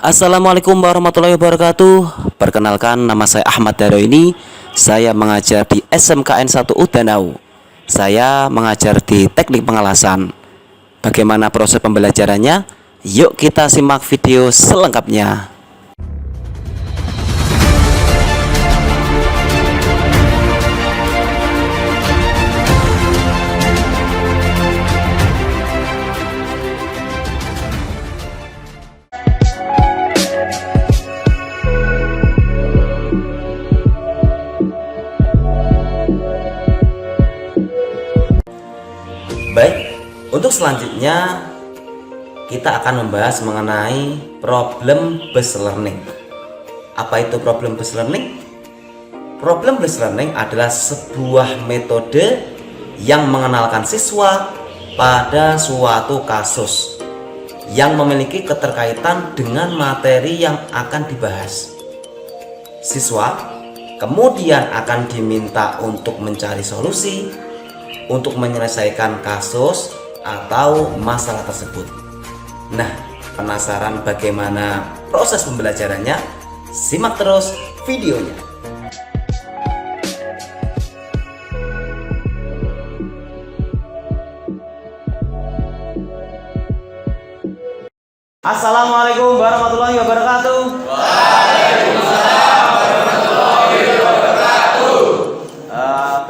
Assalamualaikum warahmatullahi wabarakatuh. Perkenalkan, nama saya Ahmad Daroini. Saya mengajar di SMKN 1 Udanau. Saya mengajar di teknik pengelasan. Bagaimana proses pembelajarannya? Yuk kita simak video selengkapnya. Baik, untuk selanjutnya kita akan membahas mengenai problem based learning. Apa itu problem based learning? Problem based learning adalah sebuah metode yang mengenalkan siswa pada suatu kasus yang memiliki keterkaitan dengan materi yang akan dibahas. Siswa kemudian akan diminta untuk mencari solusi untuk menyelesaikan kasus atau masalah tersebut. Nah, penasaran bagaimana proses pembelajarannya? Simak terus videonya. Assalamualaikum warahmatullahi wabarakatuh.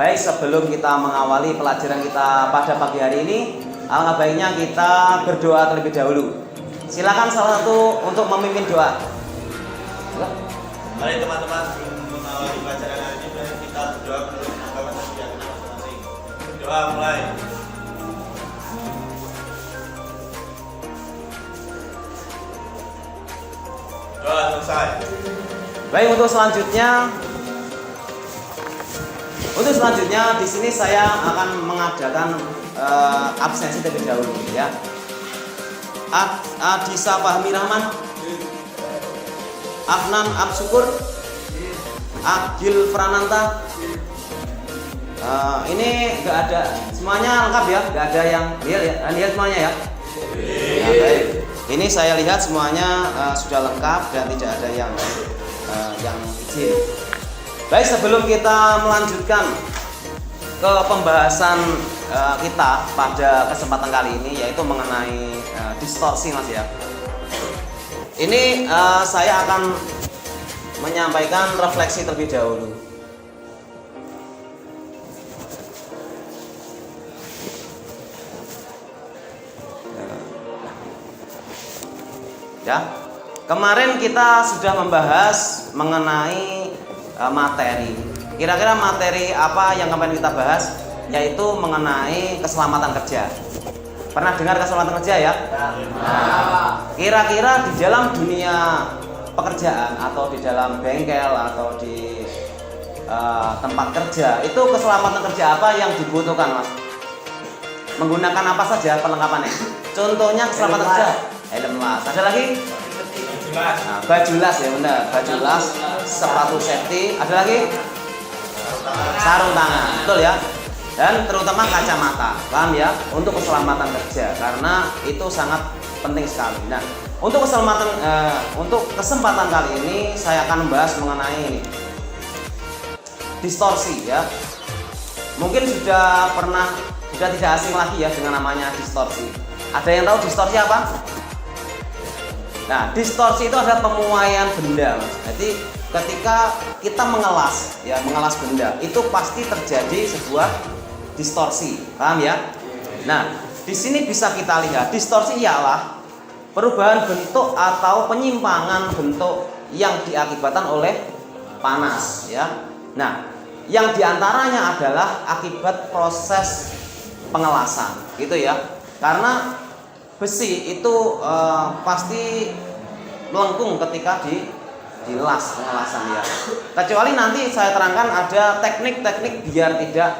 Baik, sebelum kita mengawali pelajaran kita pada pagi hari ini, alangkah baiknya kita berdoa terlebih dahulu. Silakan salah satu untuk memimpin doa. Mari teman-teman, mengawali pelajaran hari ini, mari kita berdoa menurut agama dan masing-masing. Berdoa mulai. Doa selesai. Baik, untuk selanjutnya di sini saya akan mengadakan absensi terlebih dahulu ya. Adisa Fahmi Rahman, Afnan Absyukur, Agil Prananta. Ini enggak ada, semuanya lengkap ya, enggak ada yang lihat semuanya ya. Nah, baik. Ini saya lihat semuanya sudah lengkap dan tidak ada yang izin. Baik, sebelum kita melanjutkan ke pembahasan kita pada kesempatan kali ini, yaitu mengenai distorsi, Mas ya. Ini saya akan menyampaikan refleksi terlebih dahulu. Ya, kemarin kita sudah membahas mengenai materi. Kira-kira materi apa yang kemarin kita bahas? Yaitu mengenai keselamatan kerja. Pernah dengar keselamatan kerja ya? Nah, kira-kira di dalam dunia pekerjaan atau di dalam bengkel atau di tempat kerja, itu keselamatan kerja apa yang dibutuhkan, Mas? Menggunakan apa saja perlengkapannya? Contohnya keselamatan kerja, helm las. Ada lagi? Nah, baju las ya benar, baju las, sepatu safety, ada lagi sarung tangan, betul ya. Dan terutama kacamata, paham ya, untuk keselamatan kerja karena itu sangat penting sekali. Nah, untuk kesempatan kali ini saya akan membahas mengenai distorsi ya. Mungkin sudah tidak asing lagi ya dengan namanya distorsi. Ada yang tahu distorsi apa? Nah, distorsi itu adalah pemuaian benda, Mas. Jadi ketika kita mengelas benda, itu pasti terjadi sebuah distorsi, paham ya? Nah, di sini bisa kita lihat distorsi ialah perubahan bentuk atau penyimpangan bentuk yang diakibatkan oleh panas, ya. Nah, yang diantaranya adalah akibat proses pengelasan, gitu ya. Karena besi itu pasti melengkung ketika dilas pengelasan ya. Kecuali nanti saya terangkan ada teknik-teknik biar tidak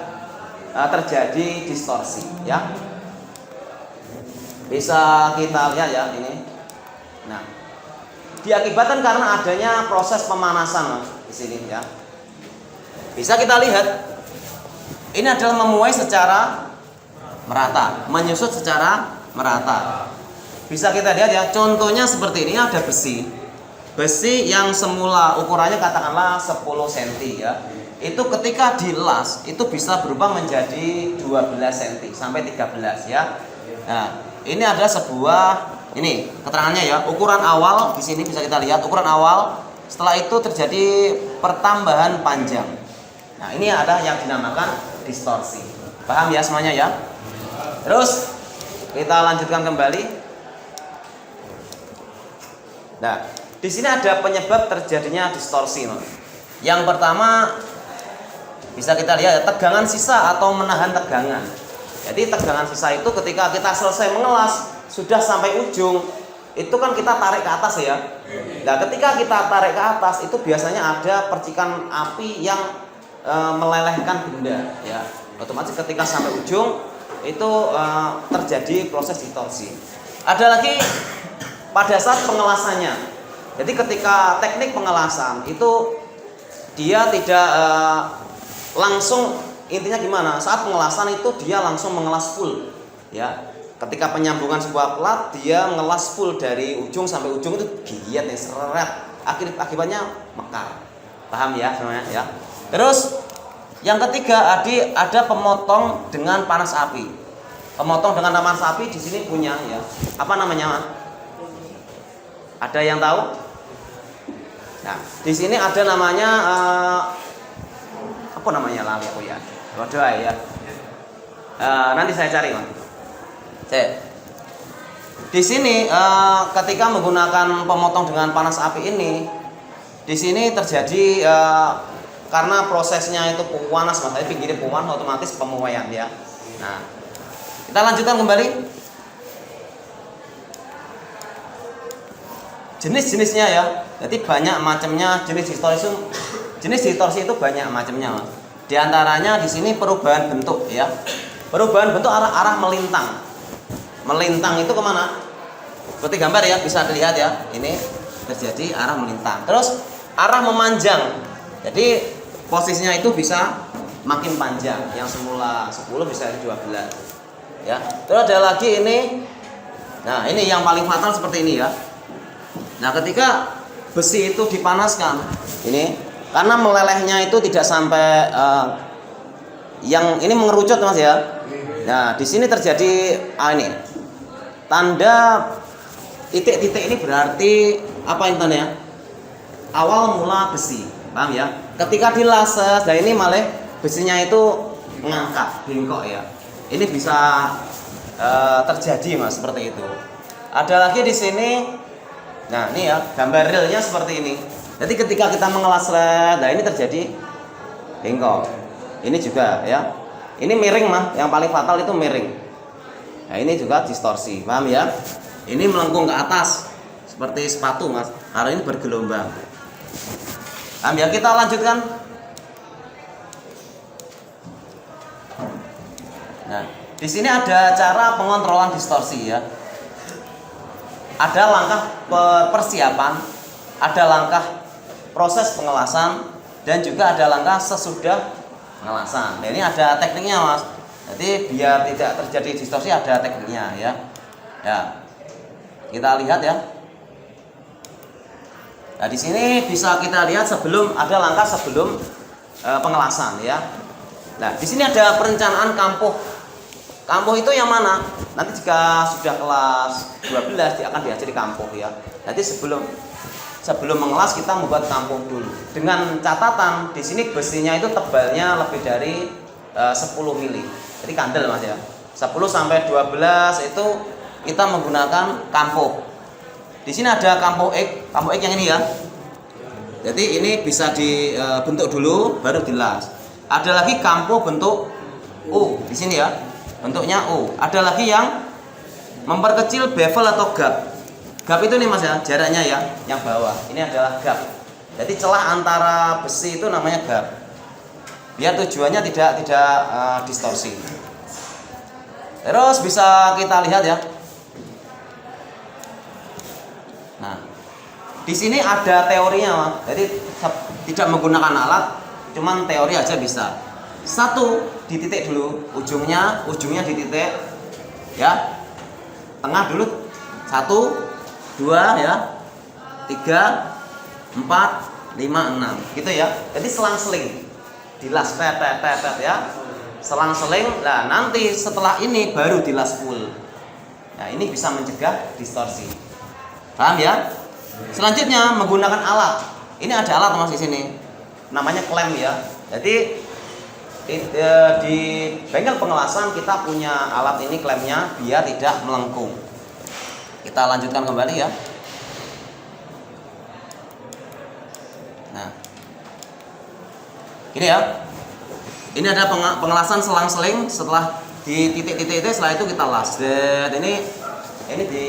terjadi distorsi ya. Bisa kita lihat ya ini. Nah, diakibatkan karena adanya proses pemanasan, Mas, di sini ya. Bisa kita lihat ini adalah memuai secara merata, menyusut secara merata. Bisa kita lihat ya, contohnya seperti ini, ada besi. besi yang semula ukurannya katakanlah 10 cm ya, itu ketika dilas itu bisa berubah menjadi 12 cm sampai 13 ya. Nah, ini ada sebuah ini keterangannya ya, ukuran awal di sini bisa kita lihat ukuran awal, setelah itu terjadi pertambahan panjang. Nah, ini ada yang dinamakan distorsi. Paham ya semuanya ya? Terus kita lanjutkan kembali. Nah, di sini ada penyebab terjadinya distorsi. Yang pertama bisa kita lihat tegangan sisa atau menahan tegangan. Jadi tegangan sisa itu ketika kita selesai mengelas sudah sampai ujung, itu kan kita tarik ke atas ya. Nah, ketika kita tarik ke atas itu biasanya ada percikan api yang melelehkan benda ya. Otomatis ketika sampai ujung itu terjadi proses distorsi. Ada lagi pada saat pengelasannya. Jadi ketika teknik pengelasan itu dia tidak langsung, intinya gimana? Saat pengelasan itu dia langsung mengelas full ya. Ketika penyambungan sebuah plat dia mengelas full dari ujung sampai ujung itu giat nih, seret. Akibatnya mekar. Paham ya semuanya ya? Terus yang ketiga ada pemotong dengan panas api. Pemotong dengan panas api di sini punya ya. Apa namanya? Ada yang tahu? Nah, di sini ada namanya apa namanya lali aku ya. Waduh ya. Nanti saya cari, Mas. Di sini ketika menggunakan pemotong dengan panas api ini, di sini terjadi karena prosesnya itu panas, Mas. Pinggirnya panas, otomatis pemuaian ya. Nah, kita lanjutkan kembali. Jenis-jenisnya ya. Jadi banyak macamnya jenis distorsi itu banyak macamnya, Mas. Di antaranya di sini perubahan bentuk ya. Perubahan bentuk arah melintang. Melintang itu kemana? Seperti gambar ya, bisa dilihat ya. Ini terjadi arah melintang. Terus arah memanjang. Jadi posisinya itu bisa makin panjang. Yang semula 10 bisa 12. Ya. Terus ada lagi ini. Nah, ini yang paling fatal seperti ini ya. Nah, ketika besi itu dipanaskan, ini karena melelehnya itu tidak sampai yang ini mengerucut, Mas ya. Nah, di sini terjadi ini tanda titik-titik ini berarti apa intinya? Awal mula besi, paham ya? Ketika dilases, nah ini malah besinya itu mengangkat, bengkok ya. Ini bisa terjadi, Mas, seperti itu. Ada lagi di sini. Nah, ini ya, gambar realnya seperti ini. Jadi ketika kita mengelas nah ini terjadi bengkok. Ini juga ya. Ini miring, mah. Yang paling fatal itu miring. Nah, ini juga distorsi. Paham ya? Ini melengkung ke atas seperti sepatu, Mas. Karena ini bergelombang. Paham ya? Kita lanjutkan. Nah, di sini ada cara pengontrolan distorsi ya. Ada langkah persiapan, ada langkah proses pengelasan, dan juga ada langkah sesudah pengelasan. Nah, ini ada tekniknya, Mas. Jadi biar tidak terjadi distorsi ada tekniknya ya. Ya. Kita lihat ya. Nah, di sini bisa kita lihat ada langkah sebelum pengelasan ya. Nah, di sini ada perencanaan kampuh. Kampuh itu yang mana? Nanti jika sudah kelas 12 dia akan diajari kampuh ya. Jadi sebelum mengelas kita membuat kampuh dulu. Dengan catatan di sini besinya itu tebalnya lebih dari 10 mili. Jadi kandel, Mas ya. 10 sampai 12 itu kita menggunakan kampuh. Di sini ada kampuh X yang ini ya. Jadi ini bisa dibentuk dulu baru dilas. Ada lagi kampuh bentuk U di sini ya. Bentuknya U. Ada lagi yang memperkecil bevel atau gap. Gap itu nih, Mas ya, jaraknya ya, yang bawah. Ini adalah gap. Jadi celah antara besi itu namanya gap. Biar tujuannya tidak distorsi. Terus bisa kita lihat ya. Nah, di sini ada teorinya, Mas. Jadi tidak menggunakan alat, cuman teori aja bisa. Satu di titik dulu, ujungnya di titik ya, tengah dulu 1, 2 ya, 3, 4, 5, 6 gitu ya. Jadi selang-seling dilas tet ya. Selang-seling. Nah, nanti setelah ini baru dilas full. Nah, ini bisa mencegah distorsi. Paham ya? Selanjutnya menggunakan alat. Ini ada alat Mas di sini. Namanya klem ya. Jadi di bengkel pengelasan kita punya alat ini klemnya biar tidak melengkung. Kita lanjutkan kembali ya. Nah, ini ya. Ini ada pengelasan selang-seling. Setelah di titik-titik itu, setelah itu kita las. Dan ini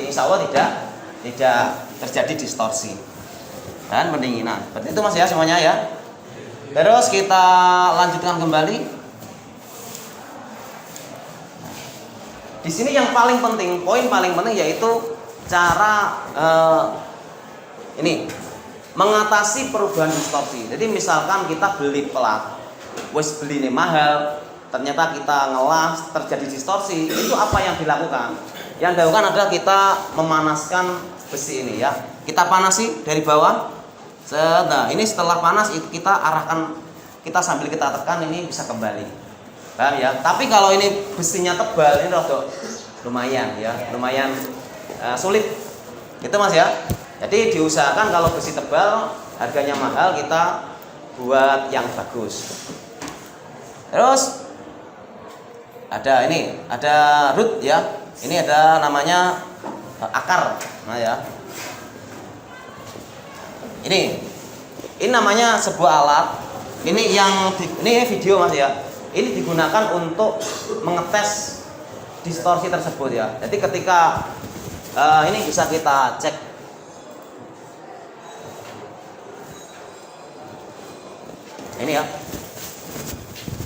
insya Allah tidak terjadi distorsi dan pendinginan. Seperti itu Mas ya semuanya ya. Terus kita lanjutkan kembali. Di sini yang paling penting, poin paling penting yaitu cara ini mengatasi perubahan distorsi. Jadi misalkan kita beli plat, beli ini mahal, ternyata kita ngelas terjadi distorsi, itu apa yang dilakukan? Yang dilakukan adalah kita memanaskan besi ini ya. Kita panasi dari bawah. Nah, ini setelah panas kita arahkan, kita sambil kita tekan ini bisa kembali. Paham ya? Tapi kalau ini besinya tebal ini rada lumayan ya, lumayan sulit. Gitu Mas ya. Jadi diusahakan kalau besi tebal harganya mahal, kita buat yang bagus. Terus ada ini, ada root ya. Ini ada namanya akar. Nah ya. Ini namanya sebuah alat. Ini video Mas ya. Ini digunakan untuk mengetes distorsi tersebut ya. Jadi ketika ini bisa kita cek. Ini ya.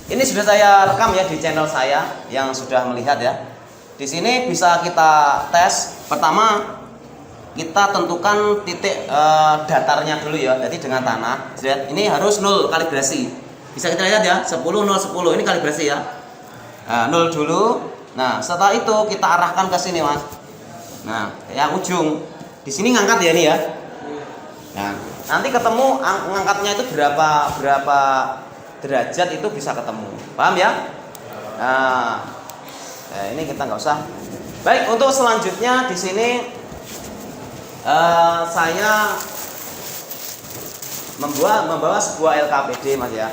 Ini sudah saya rekam ya di channel saya yang sudah melihat ya. Di sini bisa kita tes. Pertama kita tentukan titik datarnya dulu ya. Jadi dengan tanah. Ini harus 0 kalibrasi. Bisa kita lihat ya, 10 0 10 ini kalibrasi ya. Nah, 0 dulu. Nah, setelah itu kita arahkan ke sini, Mas. Nah, yang ujung. Di sini ngangkat ya ini ya. Nah, nanti ketemu ngangkatnya itu berapa derajat itu bisa ketemu. Paham ya? Nah, ini kita nggak usah. Baik, untuk selanjutnya di sini saya membawa sebuah LKPD Mas ya.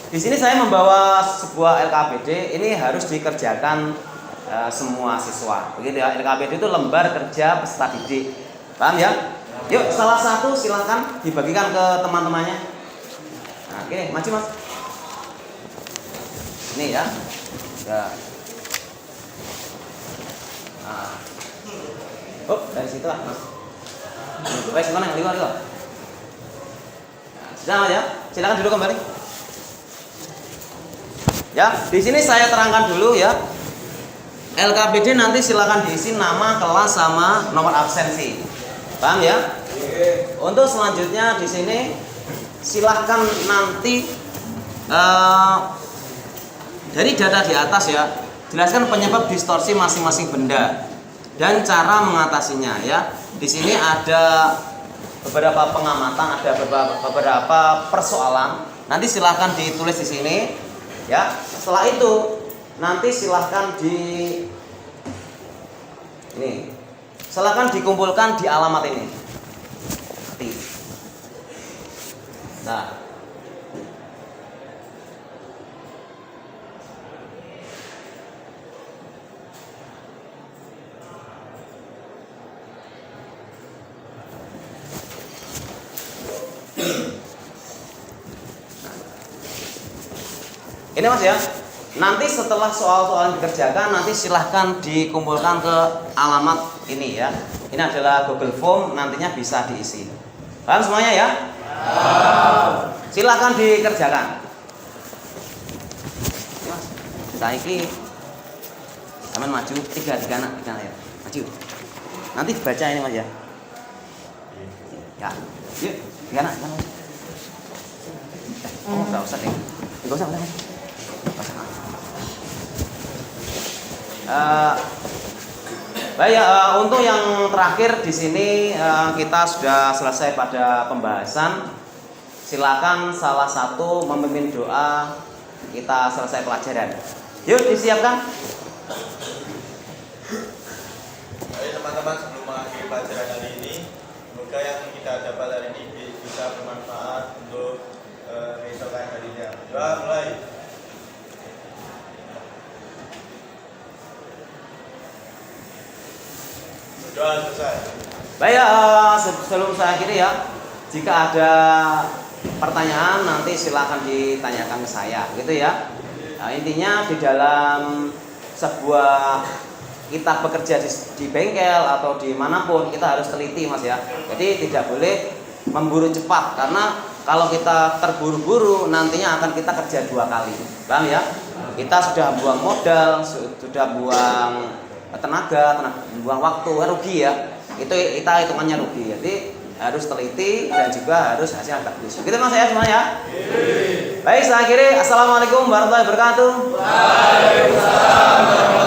Di sini saya membawa sebuah LKPD. Ini harus dikerjakan semua siswa. Begitu ya. LKPD itu lembar kerja peserta didik. Paham ya? Yuk, salah satu silahkan dibagikan ke teman-temannya. Nah, oke, maju Mas. Ini ya. Ya. Nah. Dari situ lah Mas. Baik, sekarang yang liwa. Sudah ya, silakan duduk kembali. Ya, di sini saya terangkan dulu ya. LKPD nanti silakan diisi nama, kelas sama nomor absensi. Paham ya? Untuk selanjutnya di sini silahkan nanti dari data di atas ya, jelaskan penyebab distorsi masing-masing benda dan cara mengatasinya ya. Di sini ada beberapa pengamatan, ada beberapa persoalan. Nanti silahkan ditulis di sini, ya. Setelah itu nanti silahkan silahkan dikumpulkan di alamat ini. Nah, ini Mas ya. Nanti setelah soal-soal dikerjakan, nanti silahkan dikumpulkan ke alamat ini ya. Ini adalah Google Form, nantinya bisa diisi. Paham semuanya ya? Silahkan dikerjakan. Mas, saiki sampean maju tiga anak ya. Maju. Nanti baca ini Mas ya. Ya. Yuk, tiga anak. Oh, enggak usah deh. Enggak usah, udah Mas. Baik ya, untuk yang terakhir di sini kita sudah selesai pada pembahasan. Silakan salah satu memimpin doa, kita selesai pelajaran. Yuk disiapkan. Baik teman-teman, sebelum mengakhiri pelajaran hari ini, semoga yang kita dapat hari ini bisa bermanfaat untuk keesokan harinya. Doa mulai. Doa selesai. Baik ya, sebelum saya akhiri ya, jika ada pertanyaan nanti silakan ditanyakan ke saya, gitu ya. Nah, intinya di dalam sebuah kita bekerja di bengkel atau dimanapun kita harus teliti mas ya. Jadi tidak boleh memburu cepat, karena kalau kita terburu-buru nantinya akan kita kerja 2 kali, paham ya? Kita sudah buang modal, sudah buang tenaga, buang waktu, rugi ya. Itu kita hitungannya rugi. Jadi harus teliti dan juga harus hasil bagus. Gitu mas ya semuanya. Baik, saya akhiri. Assalamualaikum warahmatullahi wabarakatuh. Waalaikumsalam.